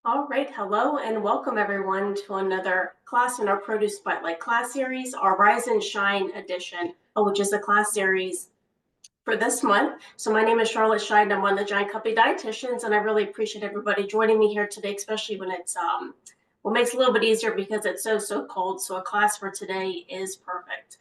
All right, hello and welcome everyone to another class in our Produce Spotlight class series, our Rise and Shine edition, which is a class series for this month. So my name is Charlotte Shine. I'm one of the Giant Company dietitians, and I really appreciate everybody joining me here today, especially when it's what makes it a little bit easier because it's so cold. So a class for today is perfect.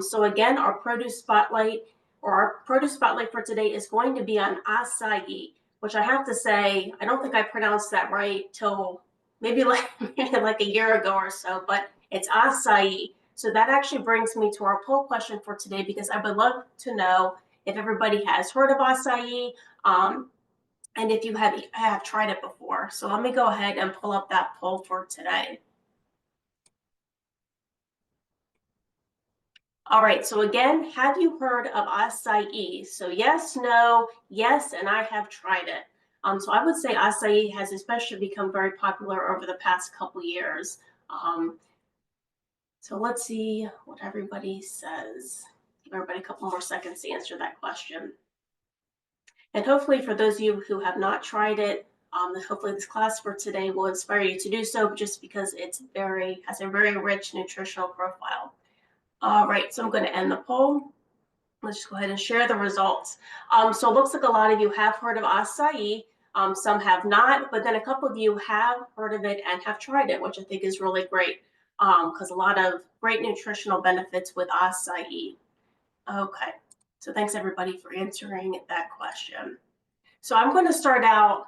So again, our Produce Spotlight for today is going to be on acai, which I have to say, I don't think I pronounced that right till maybe like a year ago or so, but it's acai. So that actually brings me to our poll question for today, because I would love to know if everybody has heard of acai, and if you have tried it before. So let me go ahead and pull up that poll for today. All right, so again, have you heard of acai? So yes, no, yes, and I have tried it. So I would say acai has especially become very popular over the past couple years. So let's see what everybody says. Give everybody a couple more seconds to answer that question. And hopefully for those of you who have not tried it, hopefully this class for today will inspire you to do so, just because has a very rich nutritional profile. All right, so I'm going to end the poll. Let's just go ahead and share the results. So it looks like a lot of you have heard of acai. Some have not, but then a couple of you have heard of it and have tried it, which I think is really great, because a lot of great nutritional benefits with acai. Okay, so thanks everybody for answering that question. So I'm going to start out,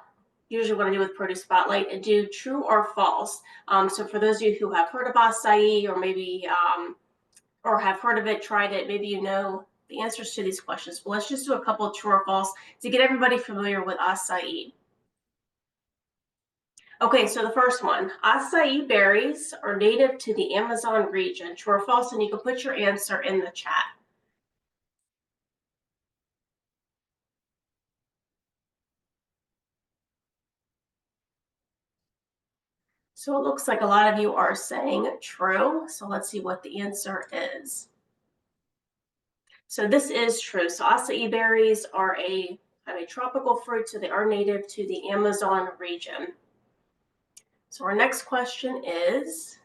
usually what I do with Produce Spotlight, and do true or false. So for those of you who have heard of acai, or maybe or have heard of it, tried it, maybe you know the answers to these questions. But let's just do a couple of true or false to get everybody familiar with acai. Okay, so the first one, acai berries are native to the Amazon region. True or false? And you can put your answer in the chat. So it looks like a lot of you are saying true. So let's see what the answer is. So this is true. So acai berries are a tropical fruit, so they are native to the Amazon region. So our next question is,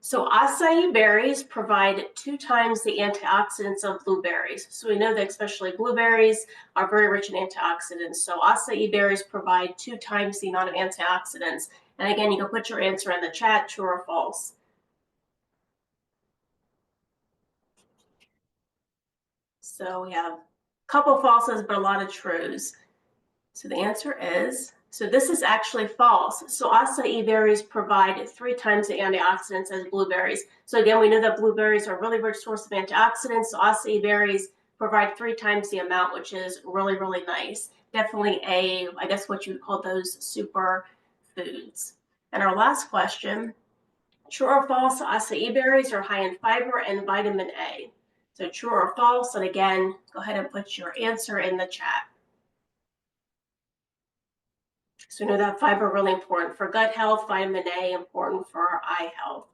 so acai berries provide 2 times the antioxidants of blueberries. So we know that especially blueberries are very rich in antioxidants. So acai berries provide 2 times the amount of antioxidants. And again, you can put your answer in the chat, true or false. So we have a couple falses, but a lot of trues. So the answer is, so this is actually false. So acai berries provide 3 times the antioxidants as blueberries. So again, we know that blueberries are a really rich source of antioxidants. So acai berries provide 3 times the amount, which is really nice. Definitely I guess what you would call those super foods. And our last question, true or false, acai berries are high in fiber and vitamin A. So true or false, and again, go ahead and put your answer in the chat. So we know that fiber really important for gut health, vitamin A important for our eye health.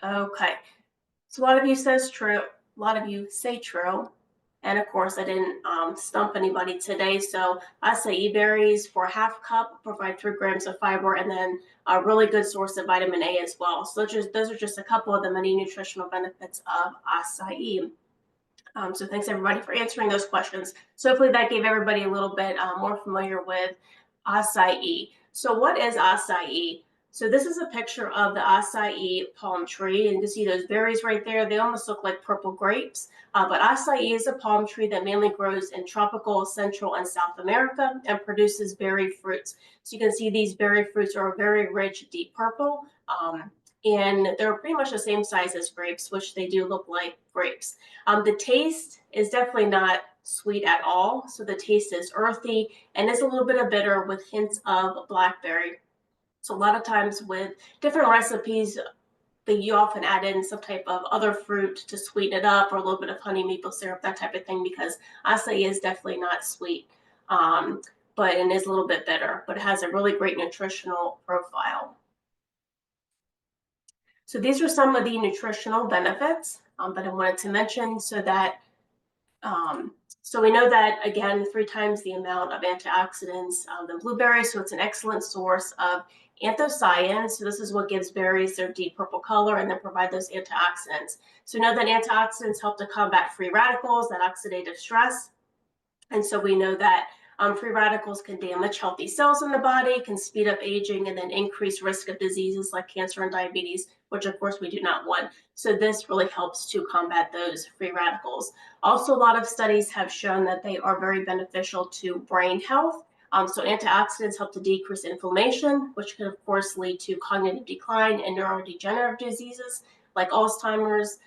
Okay, so a lot of you says true, a lot of you say true. And of course, I didn't stump anybody today. So acai berries for a half cup provide 3 grams of fiber, and then a really good source of vitamin A as well. So those are just a couple of the many nutritional benefits of acai. So thanks everybody for answering those questions. So hopefully that gave everybody a little bit more familiar with acai. So what is acai? So this is a picture of the acai palm tree, and you can see those berries right there. They almost look like purple grapes, but acai is a palm tree that mainly grows in tropical Central and South America and produces berry fruits. So you can see these berry fruits are very rich, deep purple, and they're pretty much the same size as grapes, which they do look like grapes. The taste is definitely not sweet at all. So the taste is earthy and is a little bit of bitter with hints of blackberry. So a lot of times with different recipes, you often add in some type of other fruit to sweeten it up, or a little bit of honey, maple syrup, that type of thing, because acai is definitely not sweet, but it is a little bit bitter, but it has a really great nutritional profile. So these are some of the nutritional benefits that I wanted to mention, so that So we know that, again, 3 times the amount of antioxidants than blueberries, so it's an excellent source of anthocyanins. So this is what gives berries their deep purple color and then provide those antioxidants. So we know that antioxidants help to combat free radicals, that oxidative stress. And so we know that free radicals can damage healthy cells in the body, can speed up aging, and then increase risk of diseases like cancer and diabetes, which of course we do not want. So this really helps to combat those free radicals. Also, a lot of studies have shown that they are very beneficial to brain health. So antioxidants help to decrease inflammation, which can of course lead to cognitive decline and neurodegenerative diseases like Alzheimer's,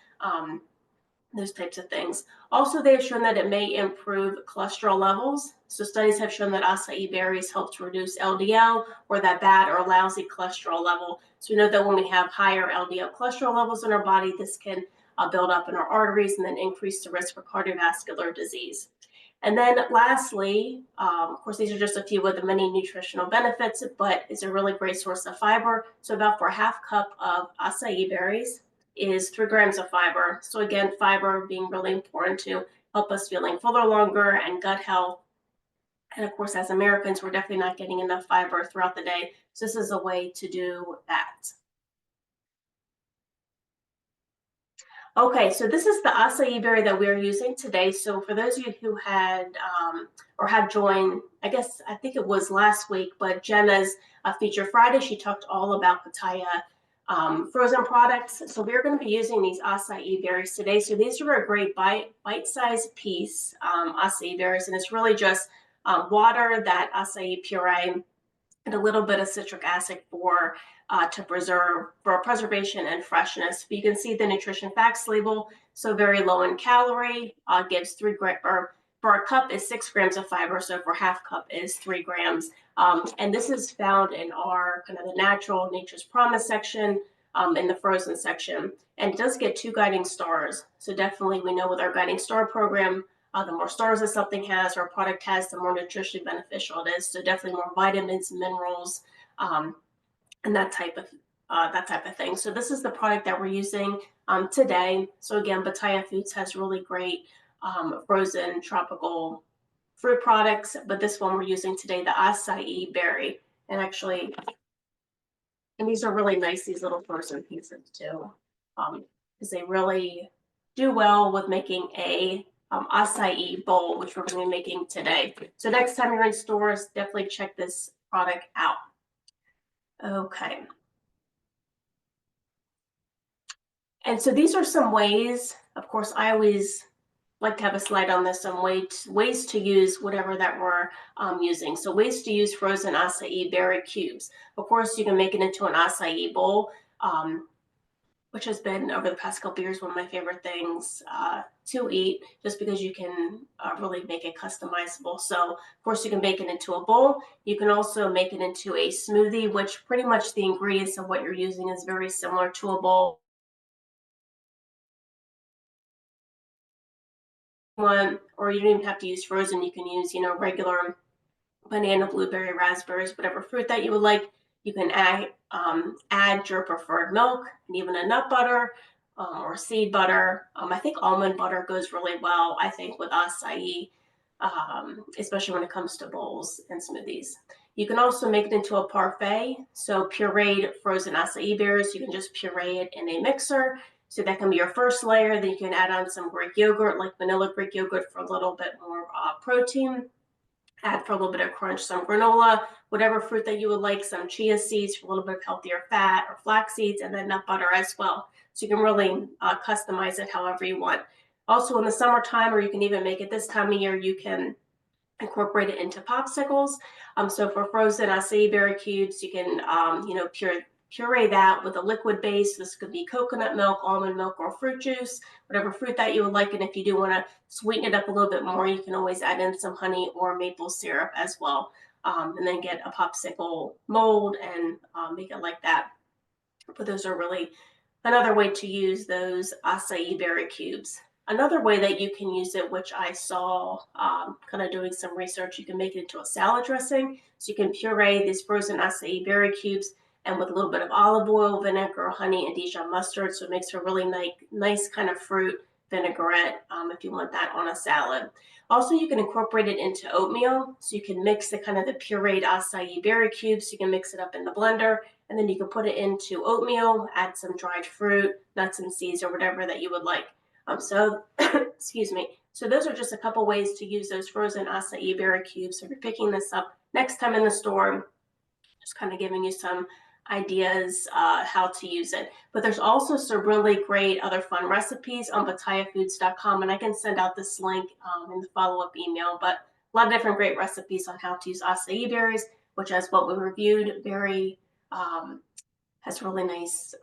those types of things. Also, they have shown that it may improve cholesterol levels. So studies have shown that acai berries help to reduce LDL, or that bad or lousy cholesterol level. So we know that when we have higher LDL cholesterol levels in our body, this can build up in our arteries and then increase the risk for cardiovascular disease. And then lastly, of course, these are just a few of the many nutritional benefits, but it's a really great source of fiber. So about for a half cup of acai berries is 3 grams of fiber. So again, fiber being really important to help us feeling fuller longer and gut health. And of course, as Americans, we're definitely not getting enough fiber throughout the day. So this is a way to do that. Okay, so this is the acai berry that we're using today. So for those of you who had or have joined, I think it was last week, but Jenna's Feature Friday, she talked all about pitaya frozen products. So we're going to be using these acai berries today. So these are a great bite-sized piece acai berries, and it's really just water, that acai puree, and a little bit of citric acid for preservation and freshness. But you can see the nutrition facts label. So very low in calorie, gives 3 grams, or for a cup is 6 grams of fiber. So for half cup is 3 grams. And this is found in our kind of the natural Nature's Promise section, in the frozen section. And it does get 2 guiding stars. So definitely we know with our guiding star program, the more stars that something has or a product has, the more nutritionally beneficial it is. So definitely more vitamins, minerals, and that type of thing. So this is the product that we're using today. So again, Pitaya Foods has really great frozen tropical fruit products, but this one we're using today, the acai berry, and these are really nice, these little frozen pieces too, because they really do well with making a acai bowl, which we're going to be making today. So next time you're in stores, definitely check this product out. Okay. And so these are some ways, of course, I always like to have a slide on this, some ways to use whatever that we're using. So ways to use frozen acai berry cubes. Of course, you can make it into an acai bowl, which has been over the past couple years one of my favorite things to eat, just because you can really make it customizable. So of course you can make it into a bowl. You can also make it into a smoothie, which pretty much the ingredients of what you're using is very similar to a bowl. Or you don't even have to use frozen. You can use, regular banana, blueberry, raspberries, whatever fruit that you would like. You can add your preferred milk and even a nut butter or seed butter. I think almond butter goes really well, I think, with acai, especially when it comes to bowls and smoothies. You can also make it into a parfait. So pureed frozen acai berries, you can just puree it in a mixer. So that can be your first layer. Then you can add on some Greek yogurt, like vanilla Greek yogurt, for a little bit more protein. Add for a little bit of crunch, some granola, whatever fruit that you would like, some chia seeds for a little bit of healthier fat, or flax seeds, and then nut butter as well. So you can really customize it however you want. Also in the summertime, or you can even make it this time of year, you can incorporate it into popsicles. So for frozen acai berry cubes, you can puree that with a liquid base. This could be coconut milk, almond milk, or fruit juice, whatever fruit that you would like. And if you do want to sweeten it up a little bit more, you can always add in some honey or maple syrup as well. And then get a popsicle mold and make it like that. But those are really another way to use those acai berry cubes. Another way that you can use it, which I saw kind of doing some research, you can make it into a salad dressing. So you can puree these frozen acai berry cubes, and with a little bit of olive oil, vinegar, honey, and Dijon mustard. So it makes a really nice kind of fruit vinaigrette if you want that on a salad. Also, you can incorporate it into oatmeal. So you can mix the kind of the pureed acai berry cubes. You can mix it up in the blender, and then you can put it into oatmeal, add some dried fruit, nuts and seeds, or whatever that you would like. Excuse me. So those are just a couple ways to use those frozen acai berry cubes. So if you're picking this up next time in the store, just kind of giving you some ideas how to use it. But there's also some really great other fun recipes on batayafoods.com, and I can send out this link in the follow-up email. But a lot of different great recipes on how to use acai berries, which is what we reviewed. Very has really nice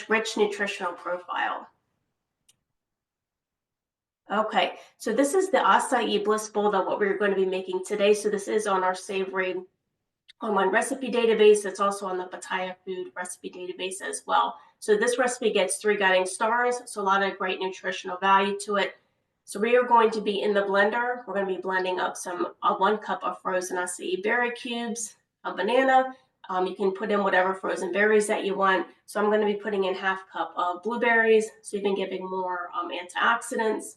rich nutritional profile. Okay, so this is the acai bliss bowl that what we're going to be making today. So this is on our savory online recipe database. It's also on the Pataya Food recipe database as well. So this recipe gets 3 guiding stars, so a lot of great nutritional value to it. So we are going to be in the blender. We're going to be blending up some 1 cup of frozen acai berry cubes, a banana. You can put in whatever frozen berries that you want. So I'm going to be putting in 1/2 cup of blueberries, so you've been giving more antioxidants,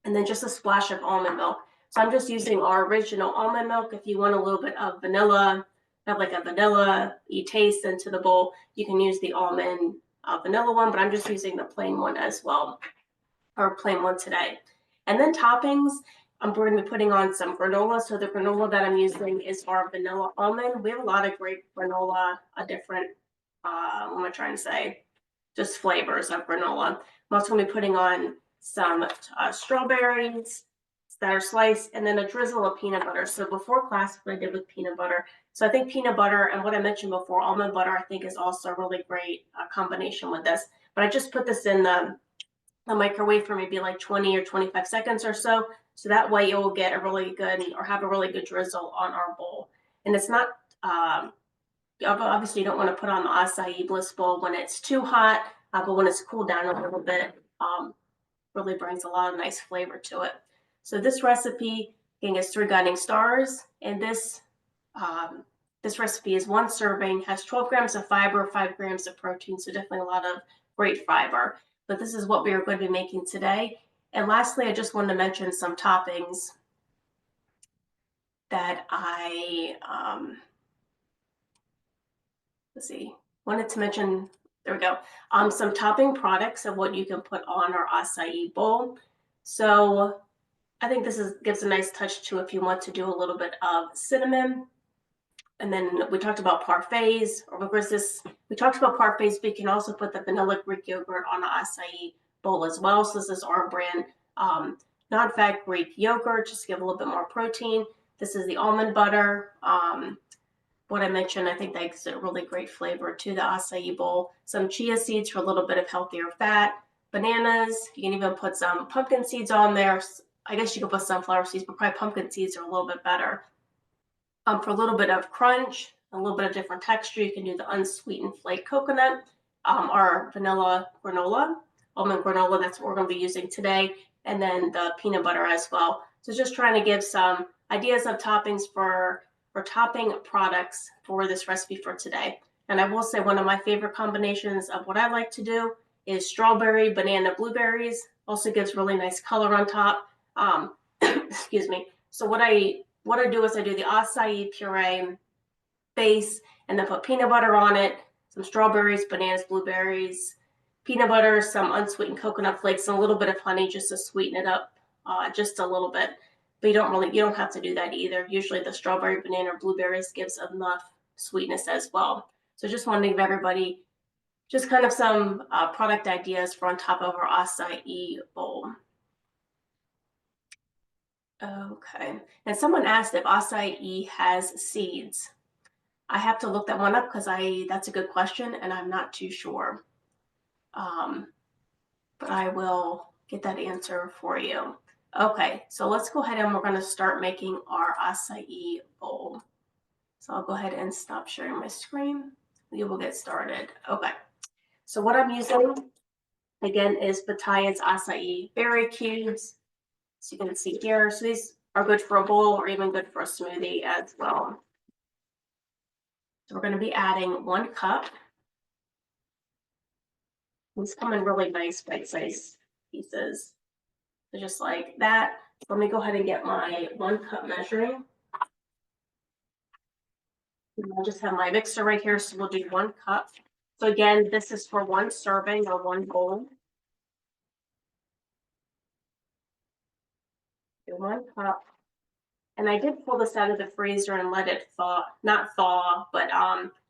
and then just a splash of almond milk. So I'm just using our original almond milk. If you want a little bit of vanilla, have like a vanilla-y taste into the bowl, you can use the almond vanilla one, but I'm just using the plain one as well, or plain one today. And then toppings, we're going to be putting on some granola. So the granola that I'm using is our vanilla almond. We have a lot of great granola, different, what am I trying to say? Just flavors of granola. I'm also going to be putting on some strawberries that are sliced, and then a drizzle of peanut butter. So before class, what I did with peanut butter. So I think peanut butter and what I mentioned before, almond butter, I think is also a really great combination with this. But I just put this in the microwave for maybe like 20 or 25 seconds or so. So that way it will get a really good, or have a really good drizzle on our bowl. And it's not, obviously you don't want to put on the acai bliss bowl when it's too hot, but when it's cooled down a little bit, really brings a lot of nice flavor to it. So this recipe again gets 3 guiding stars, and this recipe is 1 serving, has 12 grams of fiber, 5 grams of protein, so definitely a lot of great fiber. But this is what we are going to be making today. And lastly, I just wanted to mention some toppings that I wanted to mention. There we go. Some topping products of what you can put on our acai bowl. So I think this gives a nice touch to if you want to do a little bit of cinnamon. And then we talked about parfaits, or we talked about parfaits, but you can also put the vanilla Greek yogurt on the acai bowl as well. So this is our brand non-fat Greek yogurt, just to give a little bit more protein. This is the almond butter. What I mentioned, I think that gives a really great flavor to the acai bowl. Some chia seeds for a little bit of healthier fat. Bananas, you can even put some pumpkin seeds on there. I guess you could put sunflower seeds, but probably pumpkin seeds are a little bit better. For a little bit of crunch, a little bit of different texture, you can do the unsweetened flake coconut, our vanilla granola, almond granola, that's what we're going to be using today, and then the peanut butter as well. So just trying to give some ideas of toppings for topping products for this recipe for today. And I will say one of my favorite combinations of what I like to do is strawberry, banana, blueberries. Also gives really nice color on top. Excuse me. So what I do is I do the acai puree base, and then put peanut butter on it, some strawberries, bananas, blueberries, peanut butter, some unsweetened coconut flakes, and a little bit of honey just to sweeten it up just a little bit. But you don't have to do that either. Usually the strawberry, banana, or blueberries gives enough sweetness as well. So just wanted to give everybody just kind of some product ideas for on top of our acai bowl. Okay, and someone asked if acai has seeds. I have to look that one up because that's a good question and I'm not too sure. But I will get that answer for you. Okay, so let's go ahead and we're going to start making our acai bowl. So I'll go ahead and stop sharing my screen. We will get started. Okay, so what I'm using again is Pataya's acai berry cubes. So you can see here, so these are good for a bowl or even good for a smoothie as well. So we're going to be adding 1 cup. These come in really nice bite size pieces. So just like that. Let me go ahead and get my 1 cup measuring. And I'll just have my mixer right here, so we'll do 1 cup. So again, this is for 1 serving or 1 bowl. Do 1 cup. And I did pull this out of the freezer and let it thaw, not thaw, but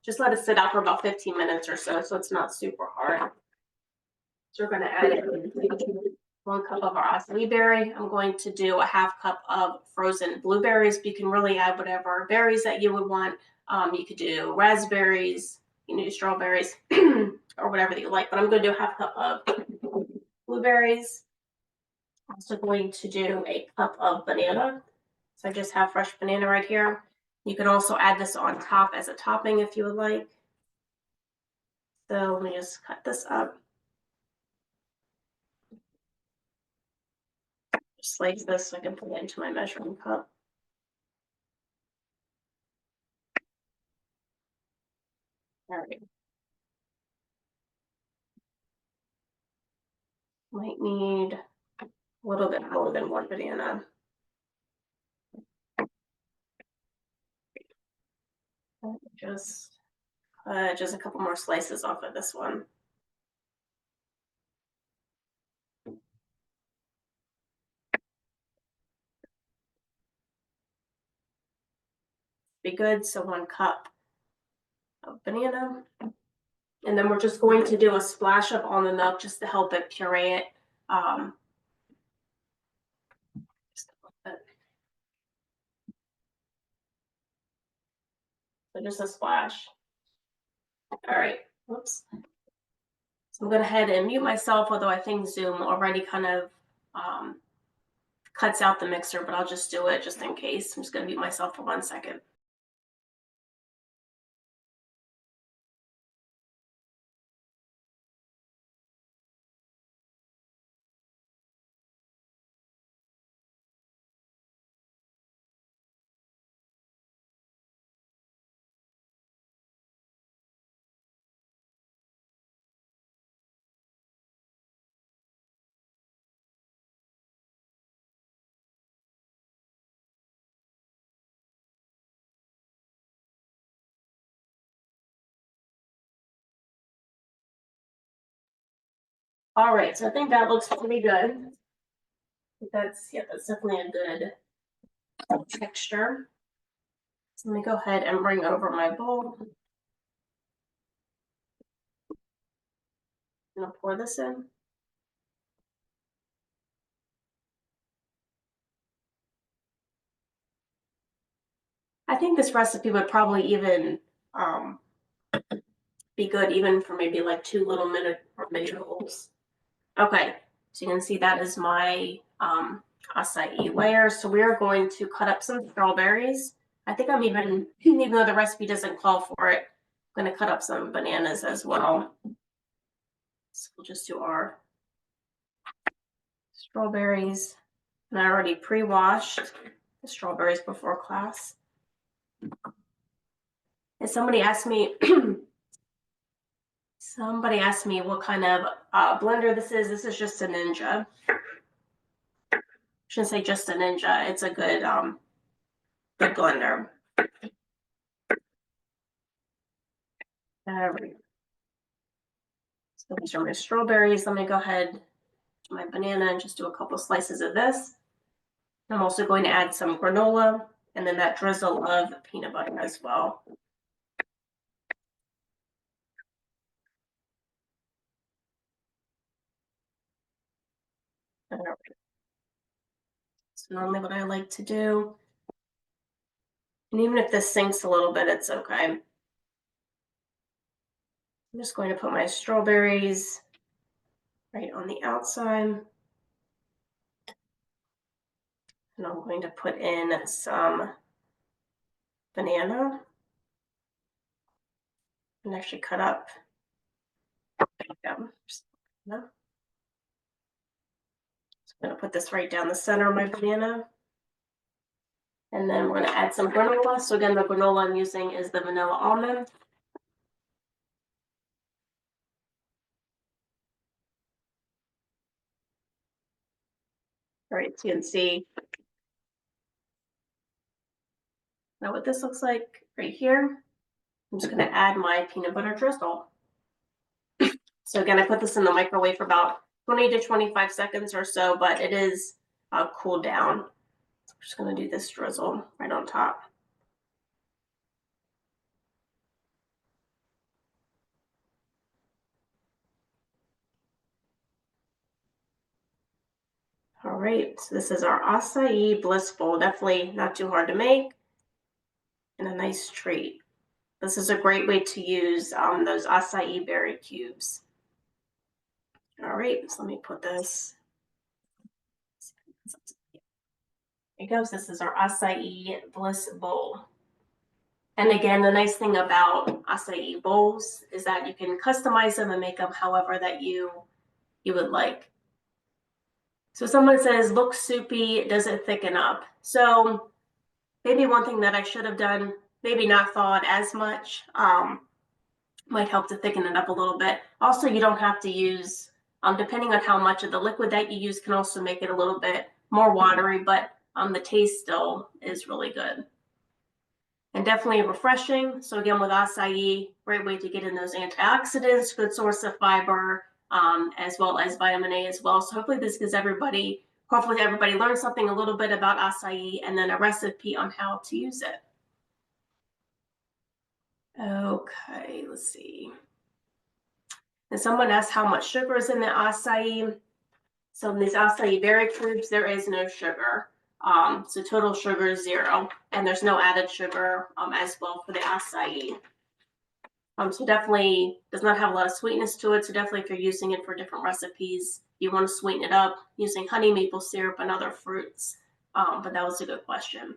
just let it sit out for about 15 minutes or so it's not super hard. So we're gonna add 1 cup of our acai berry. I'm going to do a 1/2 cup of frozen blueberries. You can really add whatever berries that you would want. You could do raspberries, you can do strawberries, or whatever that you like, but I'm gonna do a 1/2 cup of blueberries. Also going to do a cup of banana. So I just have fresh banana right here. You can also add this on top as a topping if you would like. So let me just cut this up. Just slice this so I can put it into my measuring cup. All right. Might need a little bit more than 1 banana. Just a couple more slices off of this one. Be good. So 1 cup of banana. And then we're just going to do a splash of almond milk just to help it puree it. Just a little bit. So just a splash. All right. Whoops. So I'm going to head and mute myself, although I think Zoom already kind of cuts out the mixer, but I'll just do it just in case. I'm just going to mute myself for 1 second. All right, so I think that looks pretty good. That's definitely a good texture. So let me go ahead and bring over my bowl. I'm gonna pour this in. I think this recipe would probably even be good even for maybe like 2 little mini bowls. Okay, so you can see that is my acai layer. So we are going to cut up some strawberries. I think I'm even though the recipe doesn't call for it, I'm gonna cut up some bananas as well. So we'll just do our strawberries. And I already pre-washed the strawberries before class. And somebody asked me what kind of blender this is. This is just a Ninja. I shouldn't say just a Ninja. It's a good good blender. So these are my strawberries. Let me go ahead to my banana and just do a couple slices of this. I'm also going to add some granola and then that drizzle of peanut butter as well. It's normally what I like to do. And even if this sinks a little bit, it's okay. I'm just going to put my strawberries right on the outside. And I'm going to put in some banana and actually cut up. Yeah. So I'm going to put this right down the center of my banana. And then we're going to add some granola. So again, the granola I'm using is the vanilla almond. All right, so you can see now what this looks like right here. I'm just going to add my peanut butter drizzle. So again, I put this in the microwave for about 20 to 25 seconds or so, but it is cooled down. So I'm just going to do this drizzle right on top. All right, so this is our acai bliss bowl. Definitely not too hard to make and a nice treat. This is a great way to use those acai berry cubes. All right, so let me put this. There it goes. This is our acai bliss bowl. And again, the nice thing about acai bowls is that you can customize them and make them however that you would like. So someone says, looks soupy, does it thicken up? So maybe one thing that I should have done, maybe not thawed as much, might help to thicken it up a little bit. Also, you don't have to use, depending on how much of the liquid that you use can also make it a little bit more watery, but the taste still is really good. And definitely refreshing. So again, with acai, great way to get in those antioxidants, good source of fiber, as well as vitamin A as well. So hopefully this gives everybody, hopefully everybody learned something a little bit about acai and then a recipe on how to use it. Okay, let's see. And someone asked how much sugar is in the acai. So in these acai berry cubes, there is no sugar. So total sugar is 0, and there's no added sugar as well for the acai. So definitely does not have a lot of sweetness to it. So definitely if you're using it for different recipes, you want to sweeten it up using honey, maple syrup, and other fruits. But that was a good question.